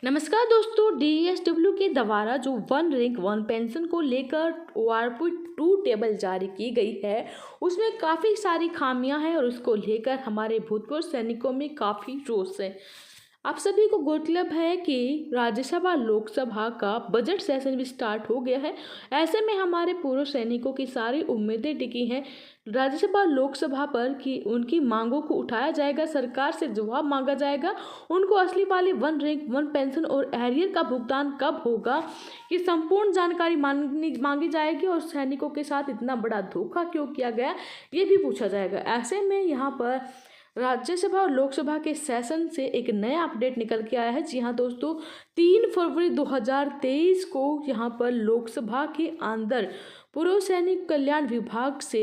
नमस्कार दोस्तों, डीएसडब्ल्यू के द्वारा जो वन रैंक वन पेंशन को लेकर ओआरपी 2 टेबल जारी की गई है उसमें काफ़ी सारी खामियां हैं और उसको लेकर हमारे भूतपूर्व सैनिकों में काफ़ी रोष है। आप सभी को गौरतलब है कि राज्यसभा लोकसभा का बजट सेशन भी स्टार्ट हो गया है। ऐसे में हमारे पूर्व सैनिकों की सारी उम्मीदें टिकी हैं राज्यसभा लोकसभा पर कि उनकी मांगों को उठाया जाएगा, सरकार से जवाब मांगा जाएगा, उनको असली वाली वन रैंक वन पेंशन और एरियर का भुगतान कब होगा, ये संपूर्ण जानकारी मांगी जाएगी और सैनिकों के साथ इतना बड़ा धोखा क्यों किया गया ये भी पूछा जाएगा। ऐसे में यहाँ पर राज्यसभा और लोकसभा के सेशन से एक नया अपडेट निकल के आया है। जी हाँ दोस्तों, 3 फरवरी 2023 को यहाँ पर लोकसभा के अंदर पूर्व सैनिक कल्याण विभाग से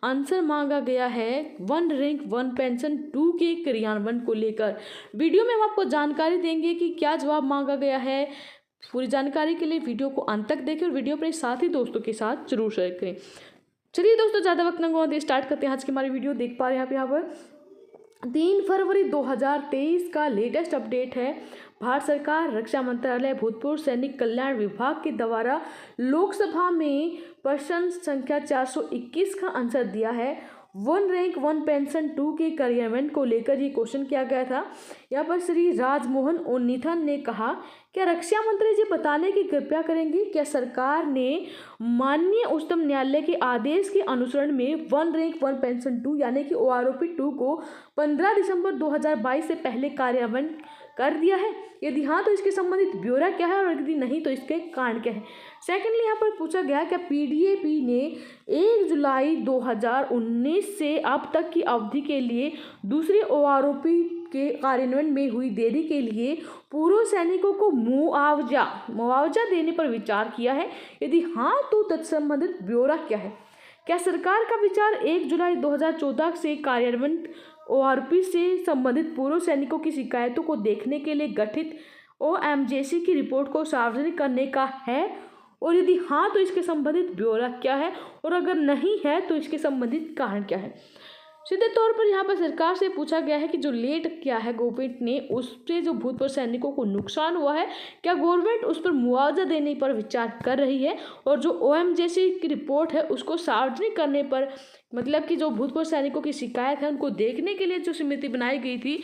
आंसर मांगा गया है वन रैंक वन पेंशन 2 के क्रियान्वयन को लेकर। वीडियो में हम आपको जानकारी देंगे कि क्या जवाब मांगा गया है। पूरी जानकारी के लिए वीडियो को अंत तक देखें और वीडियो अपने साथी दोस्तों के साथ जरूर शेयर करें। चलिए दोस्तों, ज़्यादा वक्त न गवाते स्टार्ट करते हैं आज की हमारी वीडियो। देख पा रहे हैं आप यहाँ पर 3 फरवरी 2023 का लेटेस्ट अपडेट है। भारत सरकार रक्षा मंत्रालय भूतपूर्व सैनिक कल्याण विभाग के द्वारा लोकसभा में प्रश्न संख्या 421 का आंसर दिया है। वन रैंक वन पेंशन 2 के क्रियान्वयन को लेकर ये क्वेश्चन किया गया था। यहाँ पर श्री राजमोहन उन्नीथन ने कहा, क्या रक्षा मंत्री जी बताने की कृपया करेंगे, क्या सरकार ने माननीय उच्चतम न्यायालय के आदेश के अनुसरण में वन रैंक वन पेंशन 2 यानी कि ओआरओपी 2 को 15 दिसंबर 2022 से पहले कार्यान्वयन कर दिया है? यदि हाँ तो इसके संबंधित ब्यौरा क्या है और यदि नहीं तो इसके कारण क्या है। सेकेंडली यहाँ पर पूछा गया कि पीडीएपी ने 1 जुलाई 2019 से अब तक की अवधि के लिए दूसरे ओआरओपी के कार्यान्वयन में हुई देरी के लिए पूर्व सैनिकों को मुआवजा देने पर विचार किया है? यदि हाँ तो तत्संबंधित ब्यौरा क्या है। क्या सरकार का विचार 1 जुलाई 2014 से कार्यान्वयन ओआरपी से संबंधित पूर्व सैनिकों की शिकायतों को देखने के लिए गठित ओएमजेसी की रिपोर्ट को सार्वजनिक करने का है? और यदि हाँ तो इसके संबंधित ब्यौरा क्या है और अगर नहीं है तो इसके संबंधित कारण क्या है। सीधे तौर पर यहाँ पर सरकार से पूछा गया है कि जो लेट किया है गवर्नमेंट ने, उससे जो भूतपूर्व सैनिकों को नुकसान हुआ है, क्या गवर्नमेंट उस पर मुआवजा देने पर विचार कर रही है? और जो ओएमजेसी की रिपोर्ट है उसको सार्वजनिक करने पर, मतलब कि जो भूतपूर्व सैनिकों की शिकायत है उनको देखने के लिए जो समिति बनाई गई थी,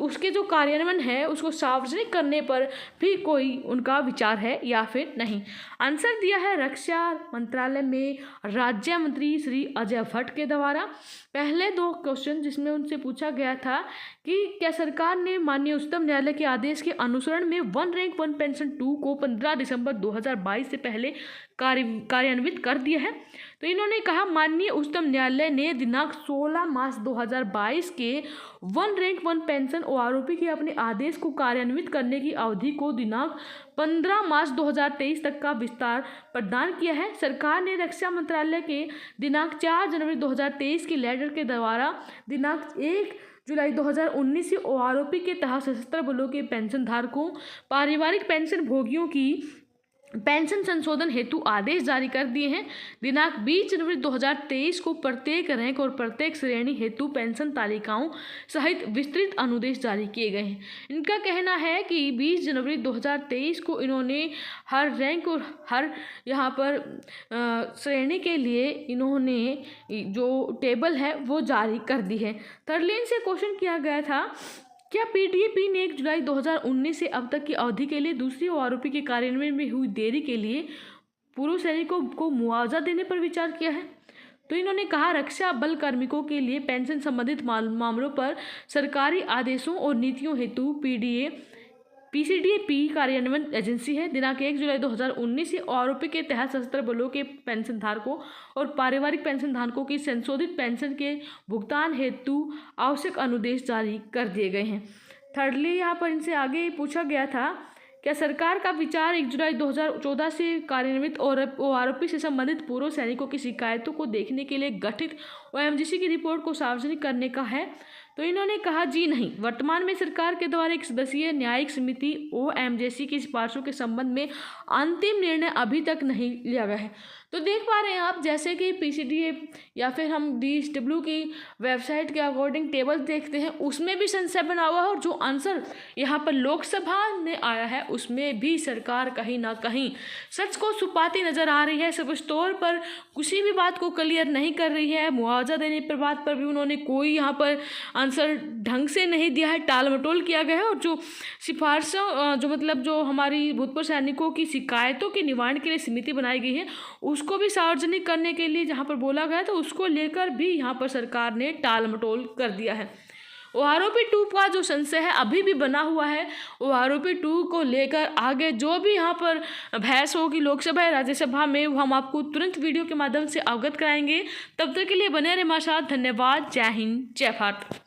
उसके जो कार्यान्वयन है उसको सार्वजनिक करने पर भी कोई उनका विचार है या फिर नहीं। आंसर दिया है रक्षा मंत्रालय में राज्य मंत्री श्री अजय भट्ट के द्वारा। पहले 2 क्वेश्चन जिसमें उनसे पूछा गया था कि क्या सरकार ने माननीय उच्चतम न्यायालय के आदेश के अनुसरण में वन रैंक वन पेंशन 2 को 15 दिसंबर 2022 से पहले कार्यान्वित कर दिया है, तो इन्होंने कहा माननीय उच्चतम न्यायालय ने दिनांक 16 मार्च 2022 के one rank one pension OROP के अपने आदेश को कार्यान्वित करने की अवधि को दिनांक 15 मार्च 2023 तक का विस्तार प्रदान किया है। सरकार ने रक्षा मंत्रालय के दिनांक 4 जनवरी 2023 के लेटर के द्वारा दिनांक 1 जुलाई 2019 से ओआरओपी के तहत सशस्त्र बलों के पेंशन धारकों, पारिवारिक पेंशन भोगियों की पेंशन संशोधन हेतु आदेश जारी कर दिए हैं। दिनांक 20 जनवरी 2023 को प्रत्येक रैंक और प्रत्येक श्रेणी हेतु पेंशन तालिकाओं सहित विस्तृत अनुदेश जारी किए गए हैं। इनका कहना है कि 20 जनवरी 2023 को इन्होंने हर रैंक और हर यहाँ पर श्रेणी के लिए इन्होंने जो टेबल है वो जारी कर दी है। थर्ड से क्वेश्चन किया गया था, क्या पीडीएपी ने 1 जुलाई 2019 से अब तक की अवधि के लिए दूसरी ओआरओपी के कार्यान्वयन में हुई देरी के लिए पूर्व सैनिकों को मुआवजा देने पर विचार किया है? तो इन्होंने कहा रक्षा बल कार्मिकों के लिए पेंशन संबंधित मामलों पर सरकारी आदेशों और नीतियों हेतु पीसीडीएपी कार्यान्वयन एजेंसी है। दिनांक 1 जुलाई 2019 से ओआरओपी के तहत सशस्त्र बलों के पेंशन धारकों और पारिवारिक पेंशन धारकों की संशोधित पेंशन के भुगतान हेतु आवश्यक अनुदेश जारी कर दिए गए हैं। थर्डली यहाँ पर इनसे आगे पूछा गया था, क्या सरकार का विचार 1 जुलाई 2014 से कार्यान्वित और ओआरओपी से संबंधित पूर्व सैनिकों की शिकायतों को देखने के लिए गठित ओएमजीसी की रिपोर्ट को सार्वजनिक करने का है? तो इन्होंने कहा जी नहीं, वर्तमान में सरकार के द्वारा एक सदस्यीय न्यायिक समिति OMJC की सिफारिशों के संबंध में अंतिम निर्णय अभी तक नहीं लिया गया है। तो देख पा रहे हैं आप, जैसे कि PCDA या फिर हम DSW की वेबसाइट के अकॉर्डिंग टेबल देखते हैं, उसमें भी संशय बना हुआ है, और जो आंसर यहाँ पर लोकसभा ने आया है उसमें भी सरकार कहीं ना कहीं सच को छुपाती नजर आ रही है। सब तौर पर किसी भी बात को क्लियर नहीं कर रही है। मुआवजा देने पर बात पर भी उन्होंने कोई यहाँ पर आंसर ढंग से नहीं दिया है, टाल मटोल किया गया है। और जो सिफारिशों जो हमारी भूतपूर्व सैनिकों की शिकायतों के निवारण के लिए समिति बनाई गई है उसको भी सार्वजनिक करने के लिए जहाँ पर बोला गया, तो उसको लेकर भी यहाँ पर सरकार ने टाल मटोल कर दिया है। आरोपी 2 का जो संशय है अभी भी बना हुआ है। आरोपी 2 को लेकर आगे जो भी यहाँ पर बहस होगी लोकसभा या राज्यसभा में, वो हम आपको तुरंत वीडियो के माध्यम से अवगत कराएंगे। तब तक के लिए बने रहे हमारे साथ। धन्यवाद। जय हिंद, जय भारत।